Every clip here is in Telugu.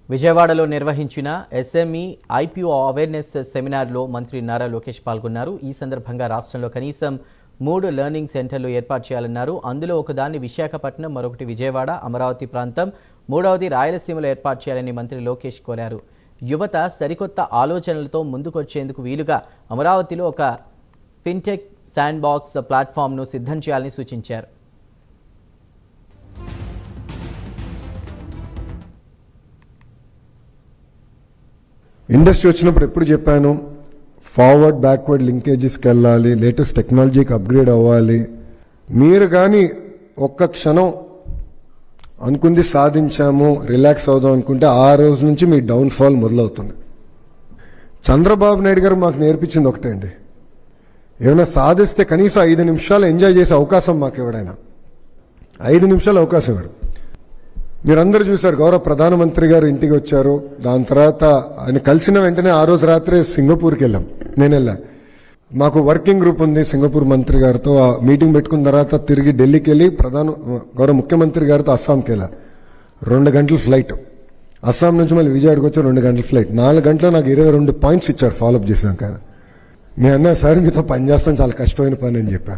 విజయవాడలో నిర్వహించిన ఎస్ఎంఈ ఐపీఓ అవేర్నెస్ సెమినార్లో మంత్రి నారా లోకేష్ పాల్గొన్నారు. ఈ సందర్భంగా రాష్ట్రంలో కనీసం 3 లెర్నింగ్ సెంటర్లు ఏర్పాటు చేయాలన్నారు. అందులో ఒకదాన్ని విశాఖపట్నం, మరొకటి విజయవాడ, అమరావతి ప్రాంతం, మూడవది రాయలసీమలో ఏర్పాటు చేయాలని మంత్రి లోకేష్ కోరారు. యువత సరికొత్త ఆలోచనలతో ముందుకొచ్చేందుకు వీలుగా అమరావతిలో ఒక ఫిన్టెక్ శాండ్ బాక్స్ ప్లాట్ఫామ్ను సిద్ధం చేయాలని సూచించారు. ఇండస్ట్రీ వచ్చినప్పుడు ఎప్పుడు చెప్పాను, ఫార్వర్డ్ బ్యాక్వర్డ్ లింకేజెస్కి వెళ్ళాలి, లేటెస్ట్ టెక్నాలజీకి అప్గ్రేడ్ అవ్వాలి. మీరు కానీ ఒక్క క్షణం అనుకుంది సాధించాము, రిలాక్స్ అవుదాం అనుకుంటే ఆ రోజు నుంచి మీ డౌన్ఫాల్ మొదలవుతుంది. చంద్రబాబు నాయుడు గారు మాకు నేర్పించింది ఒకటే అండి, ఏమైనా సాధిస్తే కనీసం 5 నిమిషాలు ఎంజాయ్ చేసే అవకాశం మాకు ఎవడైనా 5 నిమిషాలు అవకాశం ఇవ్వడు. మీరందరూ చూశారు, గౌరవ ప్రధానమంత్రి గారు ఇంటికి వచ్చారు. దాని తర్వాత ఆయన కలిసిన వెంటనే ఆ రోజు రాత్రే సింగపూర్కి వెళ్ళాం. నేను వెళ్ళా, మాకు వర్కింగ్ గ్రూప్ ఉంది సింగపూర్ మంత్రి గారితో. ఆ మీటింగ్ పెట్టుకున్న తర్వాత తిరిగి ఢిల్లీకి వెళ్ళి గౌరవ ముఖ్యమంత్రి గారితో అస్సాంకి వెళ్ళా. 2 గంటల ఫ్లైట్. అస్సాం నుంచి మళ్ళీ విజయవాడకి వచ్చి 2 గంటల ఫ్లైట్. 4 గంటలు నాకు 22 పాయింట్స్ ఇచ్చారు ఫాలోఅప్ చేసినాక. నేను అన్నా, సార్ మీతో పని చేస్తాను, చాలా కష్టమైన పని అని చెప్పా.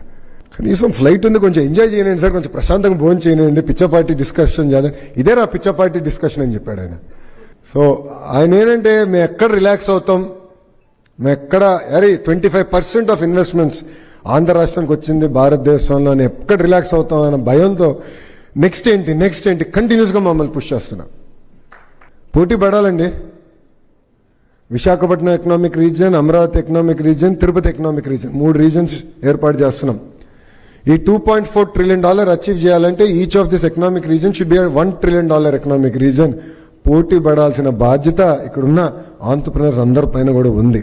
కనీసం ఫ్లైట్ ఉంది, కొంచెం ఎంజాయ్ చేయండి సార్, కొంచెం ప్రశాంతంగా భోజనం చేయండి, పిచ్చపార్టీ డిస్కషన్ చేయాలి. ఇదే నా పిచ్చపార్టీ డిస్కషన్ అని చెప్పాడు ఆయన. సో ఆయన ఏంటంటే, మేము ఎక్కడ రిలాక్స్ అవుతాం, మేము ఎక్కడ 25% ఆఫ్ ఇన్వెస్ట్మెంట్స్ ఆంధ్ర రాష్ట్రానికి వచ్చింది భారతదేశంలో, ఎక్కడ రిలాక్స్ అవుతాం అన్న భయంతో నెక్స్ట్ ఏంటి కంటిన్యూస్గా మమ్మల్ని పుష్ చేస్తున్నాం. పోటీ పడాలండి. Visakhapatnam economic region, Amaravati economic region, Tirupati economic region, 3 regions ఏర్పాటు చేస్తున్నాం. ఈ $2.4 trillion అచీవ్ చేయాలంటే each of this economic region should be $1 trillion economic region. పోటీ పడాల్సిన బాధ్యత ఇక్కడున్న ఆంట్రప్రెనర్స్ అందరి పైన కూడా ఉంది.